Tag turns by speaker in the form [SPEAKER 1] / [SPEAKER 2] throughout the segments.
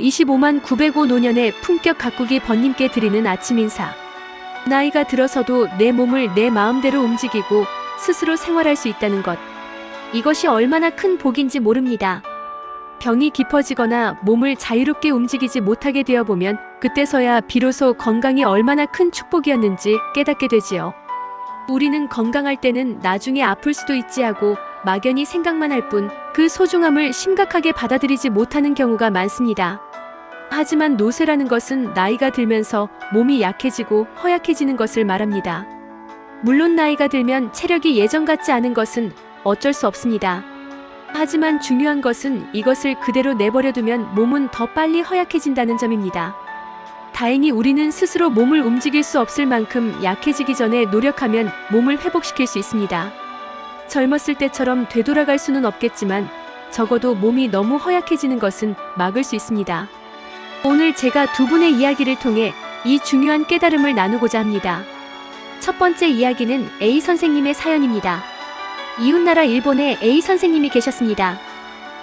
[SPEAKER 1] 25만 905 노년의 품격 가꾸기 번님께 드리는 아침 인사. 나이가 들어서도 내 몸을 내 마음대로 움직이고 스스로 생활할 수 있다는 것. 이것이 얼마나 큰 복인지 모릅니다. 병이 깊어지거나 몸을 자유롭게 움직이지 못하게 되어보면 그때서야 비로소 건강이 얼마나 큰 축복이었는지 깨닫게 되지요. 우리는 건강할 때는 나중에 아플 수도 있지 하고 막연히 생각만 할 뿐 그 소중함을 심각하게 받아들이지 못하는 경우가 많습니다. 하지만 노쇠라는 것은 나이가 들면서 몸이 약해지고 허약해지는 것을 말합니다. 물론 나이가 들면 체력이 예전 같지 않은 것은 어쩔 수 없습니다. 하지만 중요한 것은 이것을 그대로 내버려두면 몸은 더 빨리 허약해진다는 점입니다. 다행히 우리는 스스로 몸을 움직일 수 없을 만큼 약해지기 전에 노력하면 몸을 회복시킬 수 있습니다. 젊었을 때처럼 되돌아갈 수는 없겠지만 적어도 몸이 너무 허약해지는 것은 막을 수 있습니다. 오늘 제가 두 분의 이야기를 통해 이 중요한 깨달음을 나누고자 합니다. 첫 번째 이야기는 A 선생님의 사연입니다. 이웃나라 일본에 A 선생님이 계셨습니다.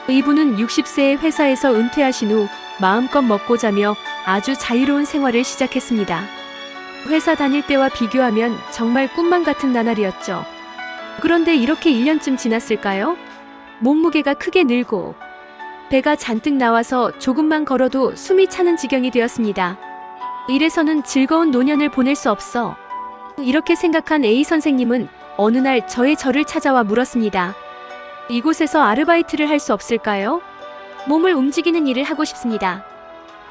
[SPEAKER 1] 이분은 60세의 회사에서 은퇴하신 후 마음껏 먹고 자며 아주 자유로운 생활을 시작했습니다. 회사 다닐 때와 비교하면 정말 꿈만 같은 나날이었죠. 그런데 이렇게 1년쯤 지났을까요? 몸무게가 크게 늘고 배가 잔뜩 나와서 조금만 걸어도 숨이 차는 지경이 되었습니다. 이래서는 즐거운 노년을 보낼 수 없어. 이렇게 생각한 A 선생님은 어느 날 저를 찾아와 물었습니다. 이곳에서 아르바이트를 할 수 없을까요? 몸을 움직이는 일을 하고 싶습니다.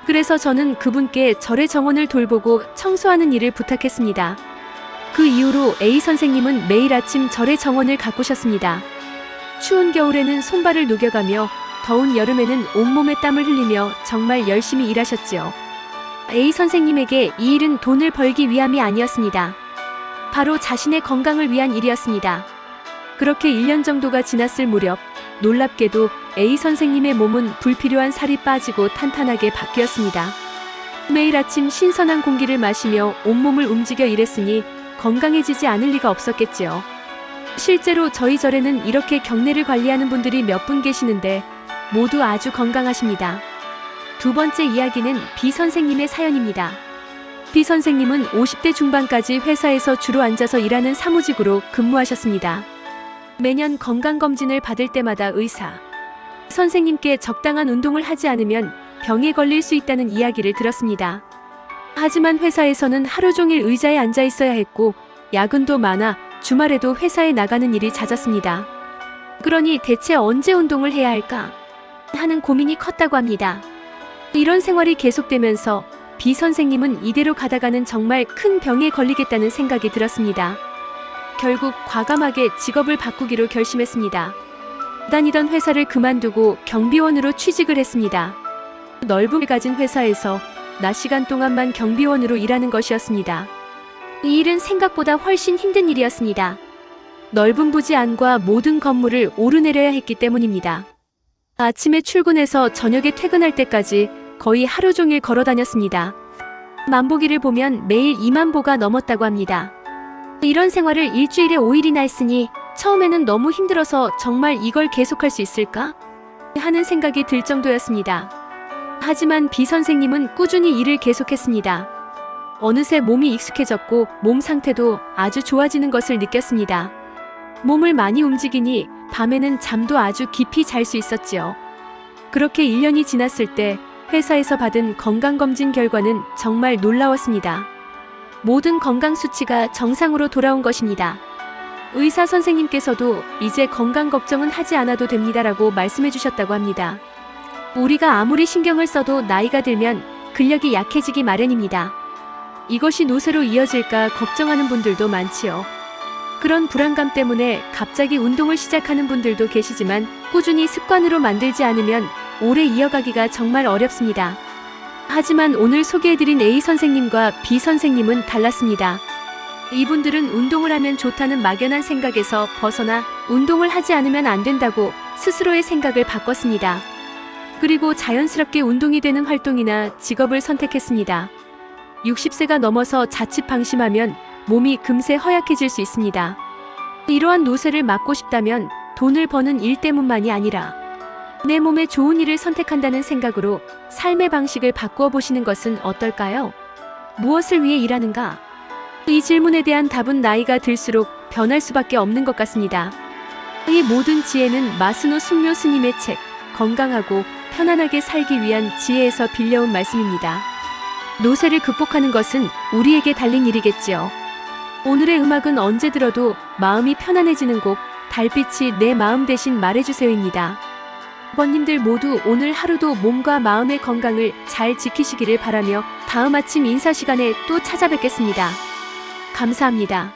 [SPEAKER 1] 그래서 저는 그분께 절의 정원을 돌보고 청소하는 일을 부탁했습니다. 그 이후로 A 선생님은 매일 아침 절의 정원을 가꾸셨습니다. 추운 겨울에는 손발을 녹여가며 더운 여름에는 온몸에 땀을 흘리며 정말 열심히 일하셨지요. A 선생님에게 이 일은 돈을 벌기 위함이 아니었습니다. 바로 자신의 건강을 위한 일이었습니다. 그렇게 1년 정도가 지났을 무렵 놀랍게도 A 선생님의 몸은 불필요한 살이 빠지고 탄탄하게 바뀌었습니다. 매일 아침 신선한 공기를 마시며 온몸을 움직여 일했으니 건강해지지 않을 리가 없었겠지요. 실제로 저희 절에는 이렇게 경내를 관리하는 분들이 몇 분 계시는데 모두 아주 건강하십니다. 두 번째 이야기는 B 선생님의 사연입니다. B 선생님은 50대 중반까지 회사에서 주로 앉아서 일하는 사무직으로 근무하셨습니다. 매년 건강검진을 받을 때마다 의사 선생님께 적당한 운동을 하지 않으면 병에 걸릴 수 있다는 이야기를 들었습니다. 하지만 회사에서는 하루 종일 의자에 앉아 있어야 했고 야근도 많아 주말에도 회사에 나가는 일이 잦았습니다. 그러니 대체 언제 운동을 해야 할까 하는 고민이 컸다고 합니다. 이런 생활이 계속되면서 B 선생님은 이대로 가다가는 정말 큰 병에 걸리겠다는 생각이 들었습니다. 결국 과감하게 직업을 바꾸기로 결심했습니다. 다니던 회사를 그만두고 경비원으로 취직을 했습니다. 넓음을 가진 회사에서 낮 시간 동안만 경비원으로 일하는 것이었습니다. 이 일은 생각보다 훨씬 힘든 일이었습니다. 넓은 부지 안과 모든 건물을 오르내려야 했기 때문입니다. 아침에 출근해서 저녁에 퇴근할 때까지 거의 하루 종일 걸어 다녔습니다. 만보기를 보면 매일 2만 보가 넘었다고 합니다. 이런 생활을 일주일에 5일이나 했으니 처음에는 너무 힘들어서 정말 이걸 계속할 수 있을까? 하는 생각이 들 정도였습니다. 하지만 B 선생님은 꾸준히 일을 계속했습니다. 어느새 몸이 익숙해졌고 몸 상태도 아주 좋아지는 것을 느꼈습니다. 몸을 많이 움직이니 밤에는 잠도 아주 깊이 잘 수 있었지요. 그렇게 1년이 지났을 때 회사에서 받은 건강검진 결과는 정말 놀라웠습니다. 모든 건강 수치가 정상으로 돌아온 것입니다. 의사 선생님께서도 이제 건강 걱정은 하지 않아도 됩니다라고 말씀해 주셨다고 합니다. 우리가 아무리 신경을 써도 나이가 들면 근력이 약해지기 마련입니다. 이것이 노쇠로 이어질까 걱정하는 분들도 많지요. 그런 불안감 때문에 갑자기 운동을 시작하는 분들도 계시지만 꾸준히 습관으로 만들지 않으면 오래 이어가기가 정말 어렵습니다. 하지만 오늘 소개해드린 A 선생님과 B 선생님은 달랐습니다. 이분들은 운동을 하면 좋다는 막연한 생각에서 벗어나 운동을 하지 않으면 안 된다고 스스로의 생각을 바꿨습니다. 그리고 자연스럽게 운동이 되는 활동이나 직업을 선택했습니다. 60세가 넘어서 자칫 방심하면 몸이 금세 허약해질 수 있습니다. 이러한 노쇠를 막고 싶다면 돈을 버는 일 때문만이 아니라 내 몸에 좋은 일을 선택한다는 생각으로 삶의 방식을 바꾸어 보시는 것은 어떨까요? 무엇을 위해 일하는가? 이 질문에 대한 답은 나이가 들수록 변할 수밖에 없는 것 같습니다. 이 모든 지혜는 마스노 숙묘 스님의 책 건강하고 편안하게 살기 위한 지혜에서 빌려온 말씀입니다. 노쇠를 극복하는 것은 우리에게 달린 일이겠지요. 오늘의 음악은 언제 들어도 마음이 편안해지는 곡 달빛이 내 마음 대신 말해주세요입니다. 아버님들 모두 오늘 하루도 몸과 마음의 건강을 잘 지키시기를 바라며 다음 아침 인사 시간에 또 찾아뵙겠습니다. 감사합니다.